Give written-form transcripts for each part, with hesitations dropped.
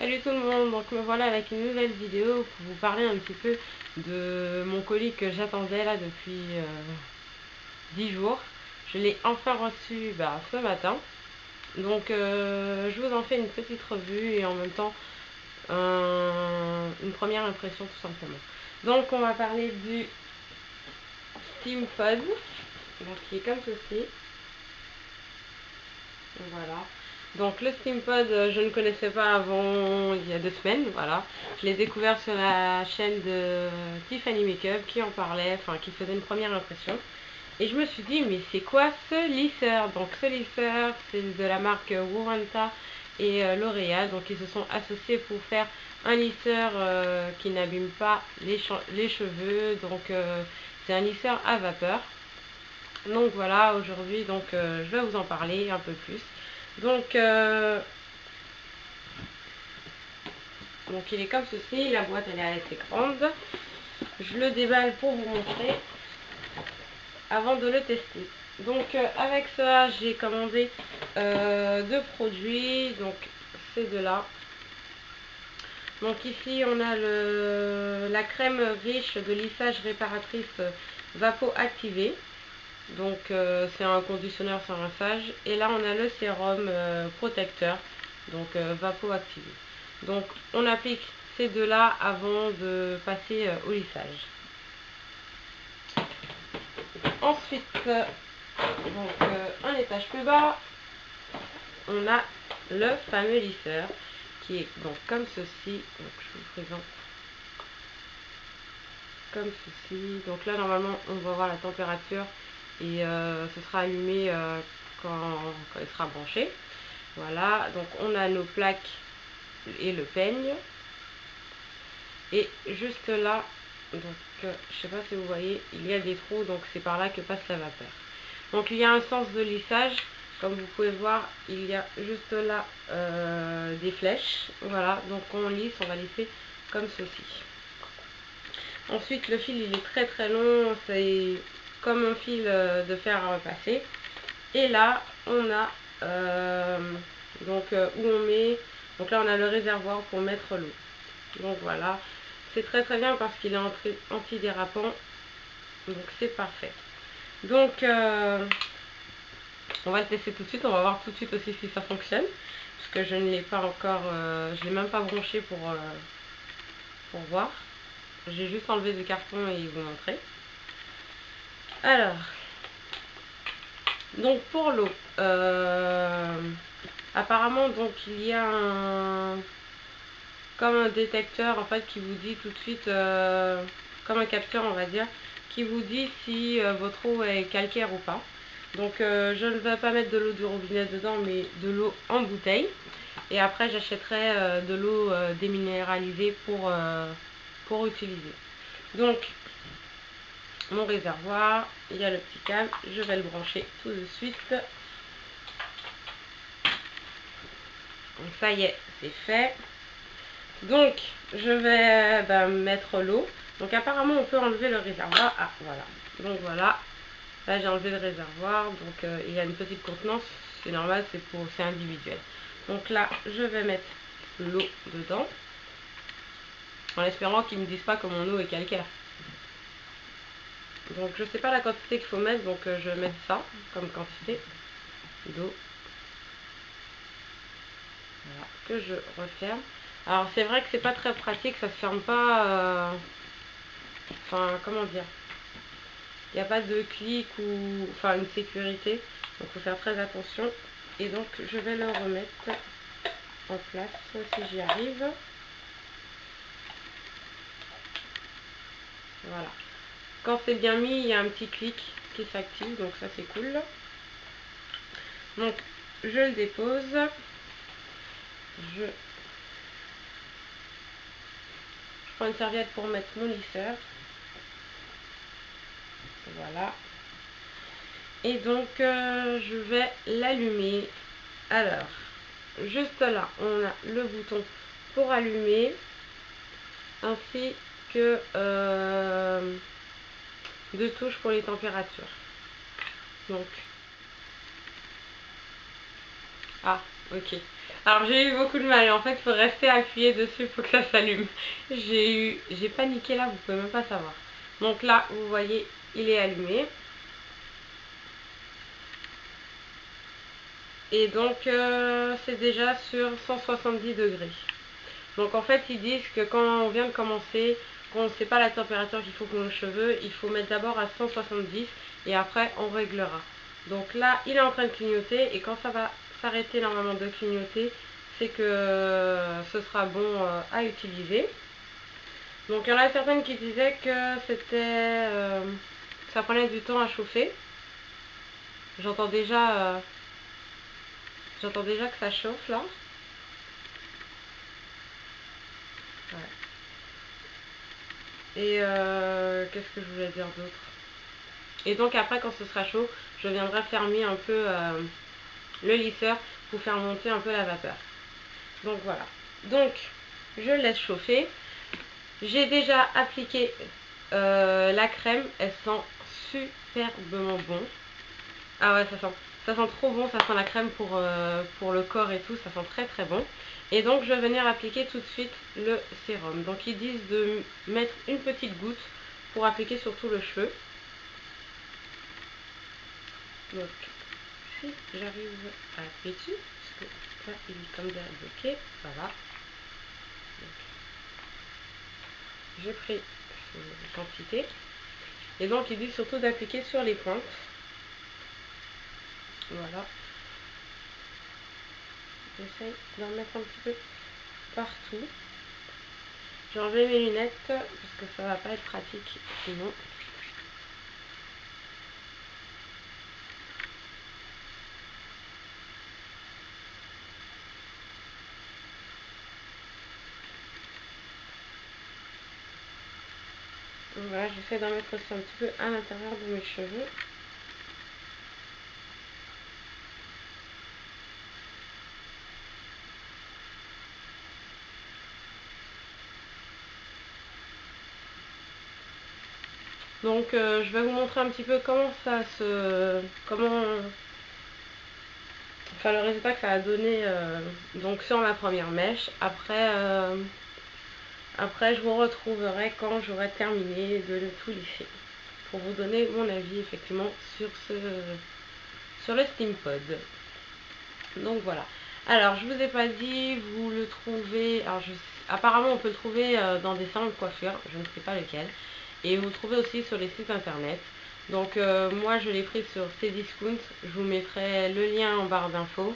Salut tout le monde, donc me voilà avec une nouvelle vidéo pour vous parler un petit peu de mon colis que j'attendais là depuis 10 jours. Je l'ai enfin reçu ce matin, donc je vous en fais une petite revue et en même temps une première impression tout simplement. Donc on va parler du SteamPod, donc qui est comme ceci. Voilà. Donc le SteamPod, je ne connaissais pas avant il y a 2 semaines, voilà. Je l'ai découvert sur la chaîne de Tiffany Makeup qui en parlait, enfin qui faisait une première impression. Et je me suis dit, mais c'est quoi ce lisseur? Donc ce lisseur, c'est de la marque Wuranta et L'Oréal. Donc ils se sont associés pour faire un lisseur qui n'abîme pas les cheveux. Donc c'est un lisseur à vapeur. Donc voilà, aujourd'hui je vais vous en parler un peu plus. Donc il est comme ceci, la boîte elle est assez grande. Je le déballe pour vous montrer avant de le tester. Donc avec cela j'ai commandé 2 produits, donc ces deux-là. Donc ici on a la crème riche de lissage réparatrice Vapo activé. Donc c'est un conditionneur sans rinçage. Et là on a le sérum protecteur, donc Vapo activé. Donc on applique ces deux-là avant de passer au lissage. Ensuite, un étage plus bas, on a le fameux lisseur qui est donc comme ceci. Donc je vous présente comme ceci. Donc là normalement on va voir la température et ce sera allumé quand il sera branché. Voilà, donc on a nos plaques et le peigne. Et juste là, donc je sais pas si vous voyez, il y a des trous, donc c'est par là que passe la vapeur. Donc il y a un sens de lissage, comme vous pouvez voir, il y a juste là des flèches. Voilà, donc on lisse, on va lisser comme ceci. Ensuite le fil il est très très long, c'est comme un fil de fer à repasser. Et là on a où on met, donc là on a le réservoir pour mettre l'eau. Donc voilà, c'est très très bien parce qu'il est antidérapant, donc c'est parfait. Donc on va le tester tout de suite, on va voir tout de suite aussi si ça fonctionne, parce que je ne l'ai pas encore, je l'ai même pas branché pour voir. J'ai juste enlevé le carton et vous montrer. Alors, donc pour l'eau, apparemment donc il y a comme un détecteur en fait qui vous dit tout de suite, comme un capteur on va dire, qui vous dit si votre eau est calcaire ou pas. Donc je ne vais pas mettre de l'eau du robinet dedans, mais de l'eau en bouteille. Et après j'achèterai de l'eau déminéralisée pour utiliser. Donc mon réservoir, il y a le petit câble, je vais le brancher tout de suite. Donc ça y est, c'est fait. Donc je vais mettre l'eau. Donc apparemment on peut enlever le réservoir. Ah voilà. Donc voilà. Là j'ai enlevé le réservoir. Donc il y a une petite contenance. C'est normal, c'est individuel. Donc là je vais mettre l'eau dedans. En espérant qu'ils ne me disent pas que mon eau est calcaire. Donc je sais pas la quantité qu'il faut mettre. Donc je vais mettre ça comme quantité d'eau. Voilà, que je referme. Alors c'est vrai que c'est pas très pratique, ça se ferme pas. Enfin, comment dire, il n'y a pas de clic ou enfin une sécurité, donc il faut faire très attention. Et donc je vais le remettre en place si j'y arrive. Voilà, quand c'est bien mis il y a un petit clic qui s'active, donc ça c'est cool. Donc je le dépose, je prends une serviette pour mettre mon lisseur. Voilà. Et donc je vais l'allumer. Alors, juste là, on a le bouton pour allumer, ainsi que 2 touches pour les températures. Donc, Ok. Alors j'ai eu beaucoup de mal. En fait, il faut rester appuyé dessus, il faut que ça s'allume. J'ai paniqué là, vous pouvez même pas savoir. Donc là, vous voyez, il est allumé. Et donc c'est déjà sur 170 degrés. Donc en fait, ils disent que quand on vient de commencer, quand on ne sait pas la température qu'il faut pour nos cheveux, il faut mettre d'abord à 170 et après on réglera. Donc là, il est en train de clignoter et quand ça va s'arrêter normalement de clignoter, c'est que ce sera bon à utiliser. Donc il y en a certaines qui disaient que ça prenait du temps à chauffer. J'entends déjà, j'entends déjà que ça chauffe là. Ouais. Et qu'est-ce que je voulais dire d'autre? Et donc après, quand ce sera chaud, je viendrai fermer un peu le lisseur pour faire monter un peu la vapeur. Donc voilà. Donc je laisse chauffer. J'ai déjà appliqué la crème. Elle sent superbement bon. Ah ouais, ça sent trop bon. Ça sent la crème pour le corps et tout. Ça sent très très bon. Et donc je vais venir appliquer tout de suite le sérum. Donc ils disent de mettre une petite goutte pour appliquer sur tout le cheveu. Donc si j'arrive à appuyer dessus, parce que là il est comme déjà bloqué, voilà. J'ai pris une quantité. Et donc il dit surtout d'appliquer sur les pointes. Voilà. J'essaye d'en mettre un petit peu partout. J'ai enlevé mes lunettes parce que ça va pas être pratique sinon. Donc voilà, j'essaie d'en mettre aussi un petit peu à l'intérieur de mes cheveux. Donc je vais vous montrer un petit peu comment enfin le résultat que ça a donné donc sur ma première mèche. Après je vous retrouverai quand j'aurai terminé de tout lisser pour vous donner mon avis effectivement sur le Steam Pod. Donc voilà. Alors je vous ai pas dit, vous le trouvez, apparemment on peut le trouver dans des salons de coiffure, je ne sais pas lequel, et vous le trouvez aussi sur les sites internet. Donc moi je l'ai pris sur Cdiscount, je vous mettrai le lien en barre d'infos.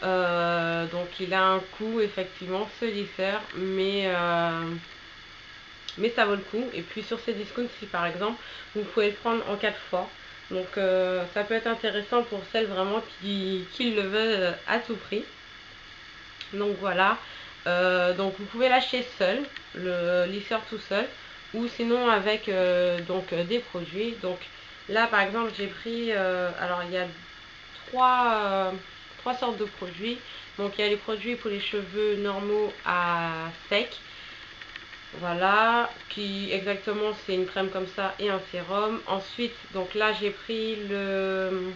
Donc il a un coût effectivement ce lisseur, mais ça vaut le coup. Et puis sur Cdiscount, si par exemple vous pouvez le prendre en 4 fois, donc ça peut être intéressant pour celles vraiment qui le veulent à tout prix. Donc voilà. Donc vous pouvez l'acheter seul, le lisseur tout seul, ou sinon avec des produits. Donc là par exemple j'ai pris, alors il y a trois sortes de produits. Donc il y a les produits pour les cheveux normaux à sec. Voilà, qui exactement c'est une crème comme ça et un sérum. Ensuite, donc là j'ai pris le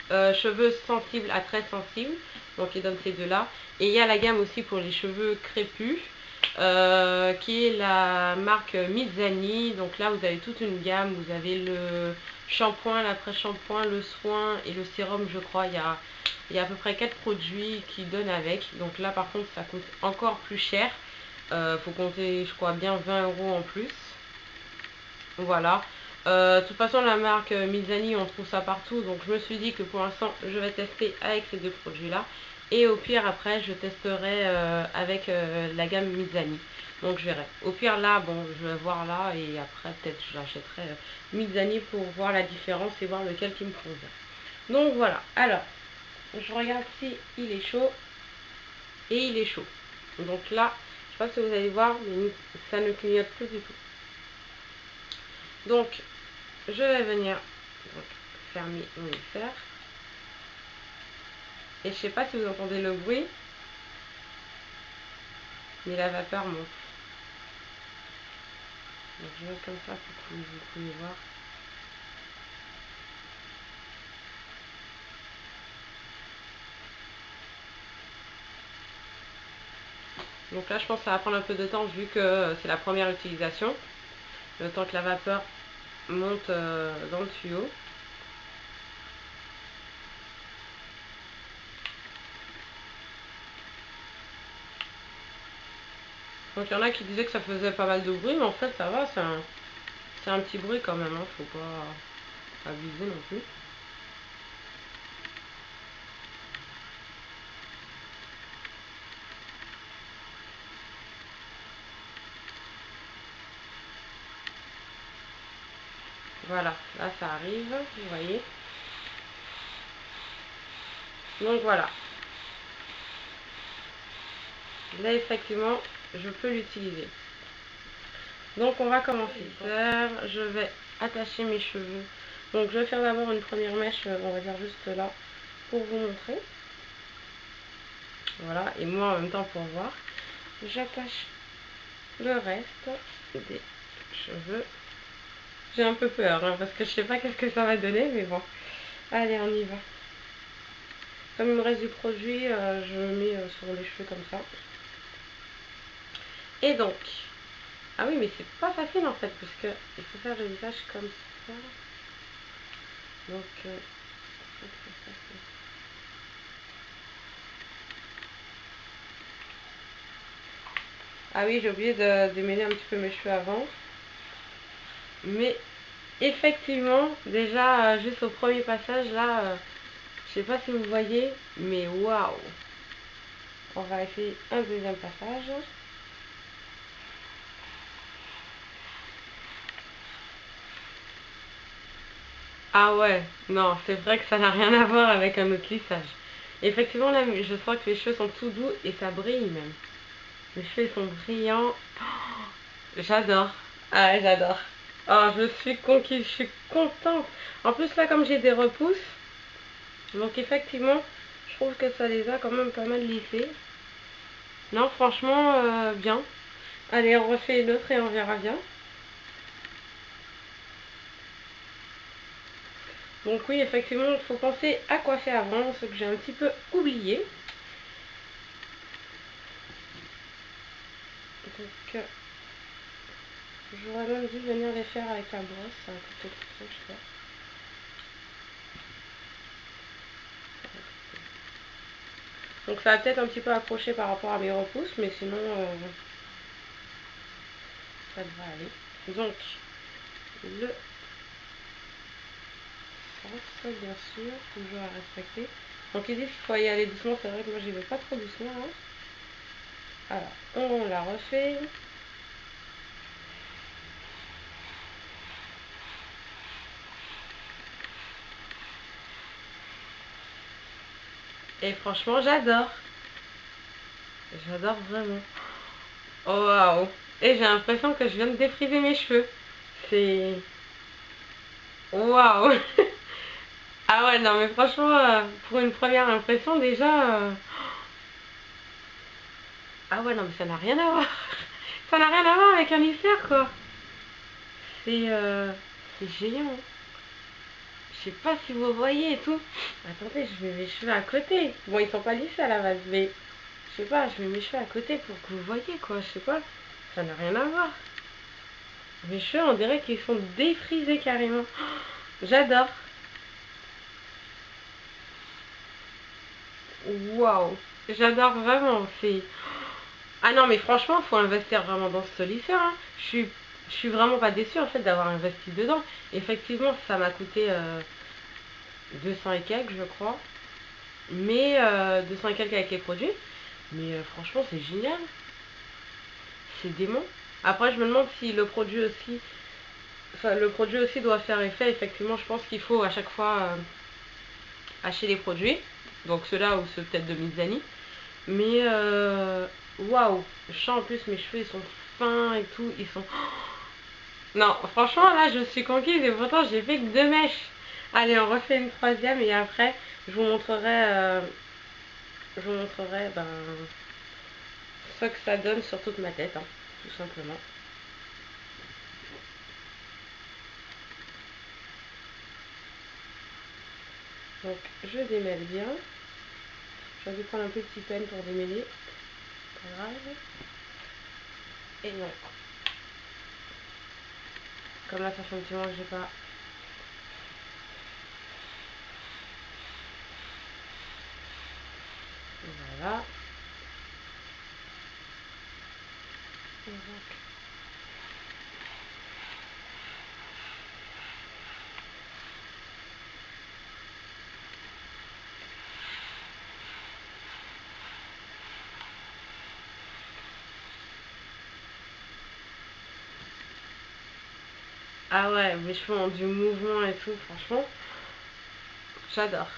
cheveux sensibles à très sensibles. Donc il donne ces deux-là. Et il y a la gamme aussi pour les cheveux crépus. Qui est la marque Mizani. Donc là vous avez toute une gamme. Vous avez le shampoing, l'après-shampoing, le soin et le sérum je crois. Il y a à peu près 4 produits qui donnent avec. Donc là par contre ça coûte encore plus cher. Faut compter je crois bien 20 € en plus. Voilà. De toute façon la marque Mizani on trouve ça partout. Donc je me suis dit que pour l'instant je vais tester avec ces deux produits là. Et au pire après je testerai avec la gamme Mizani. Donc je verrai. Au pire là bon je vais voir là et après peut-être je l'achèterai Mizani pour voir la différence et voir lequel qui me convient. Donc voilà. Alors je regarde si il est chaud. Et il est chaud. Donc là je sais pas si vous allez voir mais ça ne clignote plus du tout. Donc je vais venir fermer mon lisseur. Et je sais pas si vous entendez le bruit, mais la vapeur monte. Donc je mets comme ça pour que vous puissiez voir. Donc là je pense que ça va prendre un peu de temps vu que c'est la première utilisation. Le temps que la vapeur monte dans le tuyau. Donc il y en a qui disaient que ça faisait pas mal de bruit, mais en fait ça va, c'est un petit bruit quand même, hein, faut pas abuser non plus. Voilà, là ça arrive, vous voyez. Donc voilà. Là effectivement, je peux l'utiliser. Donc on va commencer. Je vais attacher mes cheveux. Donc je vais faire d'abord une première mèche, on va dire juste là, pour vous montrer. Voilà, et moi en même temps pour voir. J'attache le reste des cheveux. J'ai un peu peur, hein, parce que je sais pas qu'est-ce que ça va donner, mais bon. Allez, on y va. Comme il me reste du produit, je mets sur les cheveux comme ça. Et donc, ah oui, mais c'est pas facile en fait, parce que il faut faire le visage comme ça. Donc, ah oui, j'ai oublié de démêler un petit peu mes cheveux avant. Mais effectivement, déjà, juste au premier passage, là, je sais pas si vous voyez, mais waouh! On va essayer un deuxième passage. Ah ouais, non, c'est vrai que ça n'a rien à voir avec un autre lissage. Effectivement, là, je sens que les cheveux sont tout doux et ça brille même. Les cheveux sont brillants. Oh, j'adore. Ah ouais, j'adore. Oh, je suis conquise, je suis contente. En plus, là, comme j'ai des repousses, donc effectivement, je trouve que ça les a quand même pas mal lissés. Non, franchement, bien. Allez, on refait une autre et on verra bien. Donc oui, effectivement, il faut penser à coiffer avant, ce que j'ai un petit peu oublié. Donc, j'aurais même dû venir les faire avec la brosse, ça va coûter trop cher. Donc ça va peut-être un petit peu accrocher par rapport à mes repousses, mais sinon, ça devrait aller. Donc, le sens, bien sûr, toujours à respecter. Donc ils disent qu'il faut y aller doucement, c'est vrai que moi j'y vais pas trop doucement. Hein. Alors, on la refait. Et franchement, j'adore. J'adore vraiment. Oh waouh. Et j'ai l'impression que je viens de défriser mes cheveux. C'est... Waouh. Ah ouais, non mais franchement, pour une première impression déjà... Ah ouais, non mais ça n'a rien à voir. Ça n'a rien à voir avec un lisseur quoi. C'est c'est géant. Je sais pas si vous voyez et tout. Attendez, je mets mes cheveux à côté. Bon, ils sont pas lissés à la base, mais je sais pas, je mets mes cheveux à côté pour que vous voyez quoi. Je sais pas, ça n'a rien à voir. Mes cheveux, on dirait qu'ils sont défrisés carrément. J'adore. Waouh. J'adore vraiment. C'est... Ah non, mais franchement, faut investir vraiment dans ce lisseur. Hein. Je suis vraiment pas déçue en fait d'avoir investi dedans. Effectivement, ça m'a coûté 200 et quelques, je crois. Mais 200 et quelques avec les produits. Mais franchement, c'est génial. C'est dément. Après, je me demande si le produit aussi, enfin, le produit aussi doit faire effet. Effectivement, je pense qu'il faut à chaque fois acheter les produits. Donc ceux-là ou ceux peut-être de Mizani. Mais waouh, je sens en plus mes cheveux ils sont fins et tout, ils sont... Non, franchement là je suis conquise et pourtant j'ai fait que 2 mèches. Allez, on refait une troisième et après je vous montrerai ben, ce que ça donne sur toute ma tête, hein, tout simplement. Donc je démêle bien. J'ai dû prendre un petit pen pour démêler. pas grave. Et non. Comme là, ça fait un petit moment que j'ai pas. Voilà. Et donc. Ah ouais, mes cheveux ont du mouvement et tout, franchement, j'adore.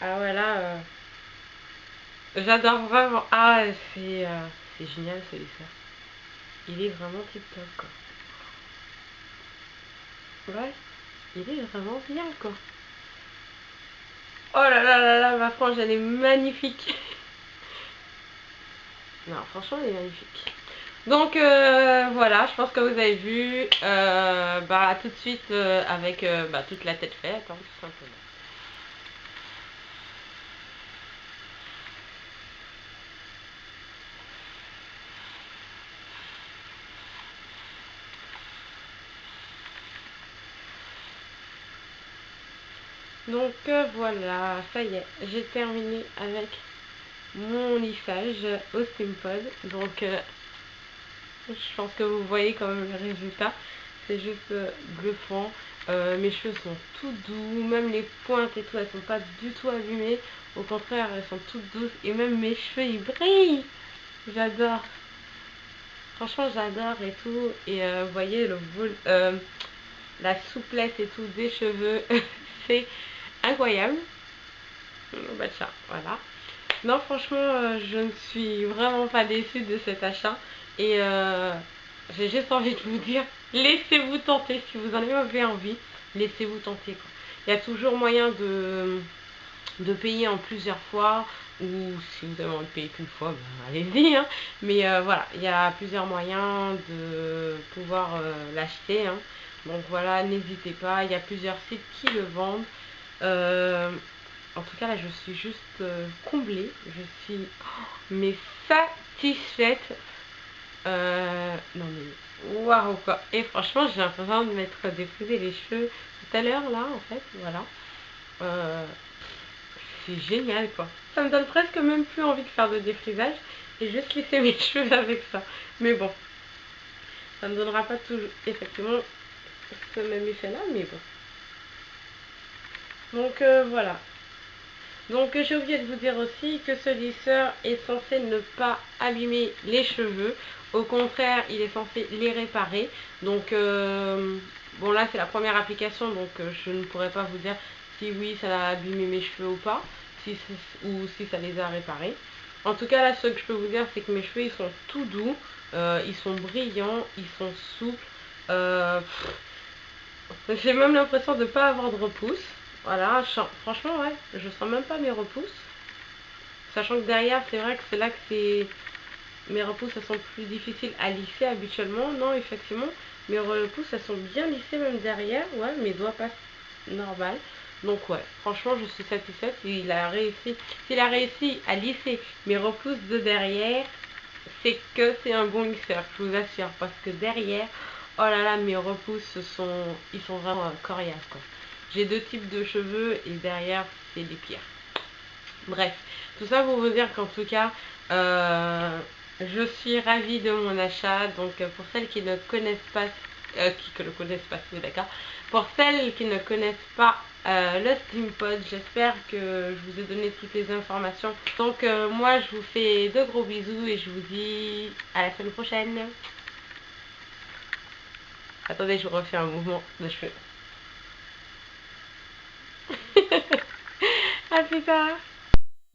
Ah ouais, là, j'adore vraiment. Ah ouais, c'est génial celui-là. Il est vraiment tip top, quoi. Ouais, il est vraiment bien, quoi. Oh là là là là, ma frange, elle est magnifique. Non, franchement, elle est magnifique. Donc voilà, je pense que vous avez vu. Bah tout de suite avec bah, toute la tête faite, hein, tout simplement. Donc voilà, ça y est, j'ai terminé avec mon lissage au Steampod. Donc je pense que vous voyez quand même le résultat. C'est juste bluffant. Mes cheveux sont tout doux, même les pointes et tout, elles sont pas du tout abîmées. Au contraire, elles sont toutes douces. Et même mes cheveux, ils brillent. J'adore. Franchement, j'adore et tout. Et vous voyez la souplesse et tout des cheveux. C'est incroyable. Bah tiens, voilà. Non, franchement, je ne suis vraiment pas déçue de cet achat. Et j'ai juste envie de vous dire, laissez-vous tenter. Si vous en avez envie, laissez-vous tenter, quoi. Il y a toujours moyen de payer en plusieurs fois. Ou si vous avez envie de payer qu'une fois, ben, allez-y, hein. Mais voilà, il y a plusieurs moyens de pouvoir l'acheter, hein. Donc voilà, n'hésitez pas. Il y a plusieurs sites qui le vendent. Euh, En tout cas, là, je suis juste comblée. Je suis mais satisfaite. Non, mais waouh, quoi. Et franchement, j'ai l'impression de m'être défrisé les cheveux tout à l'heure, là, en fait. Voilà. Euh, c'est génial, quoi. Ça me donne presque même plus envie de faire de défrisage et juste laisser mes cheveux avec ça. Mais bon, ça ne me donnera pas toujours, effectivement, ce même effet-là, mais bon. Donc, voilà. Donc j'ai oublié de vous dire aussi que ce lisseur est censé ne pas abîmer les cheveux. Au contraire, il est censé les réparer. Donc bon, là c'est la première application, donc je ne pourrais pas vous dire si oui ça a abîmé mes cheveux ou pas, ou si ça les a réparés. En tout cas là, ce que je peux vous dire, c'est que mes cheveux ils sont tout doux, ils sont brillants, ils sont souples. Euh, j'ai même l'impression de ne pas avoir de repousse. Voilà, franchement, ouais, je sens même pas mes repousses. Sachant que derrière, c'est vrai que c'est là que mes repousses, elles sont plus difficiles à lisser habituellement. Non, effectivement, mes repousses, elles sont bien lissées même derrière. Ouais, mes doigts passent normal. Donc ouais, franchement, je suis satisfaite. S'il a réussi à lisser mes repousses de derrière, c'est que c'est un bon lisseur, je vous assure. Parce que derrière, oh là là, mes repousses ils sont vraiment coriaces, quoi. J'ai deux types de cheveux et derrière, c'est les pires. Bref, tout ça pour vous dire qu'en tout cas, je suis ravie de mon achat. Donc pour celles qui ne connaissent pas, qui le connaissent pas, oui, d'accord. Pour celles qui ne connaissent pas le Steampod, j'espère que je vous ai donné toutes les informations. Donc moi, je vous fais de gros bisous et je vous dis à la semaine prochaine. Attendez, je vous refais un mouvement de cheveux. À plus tard.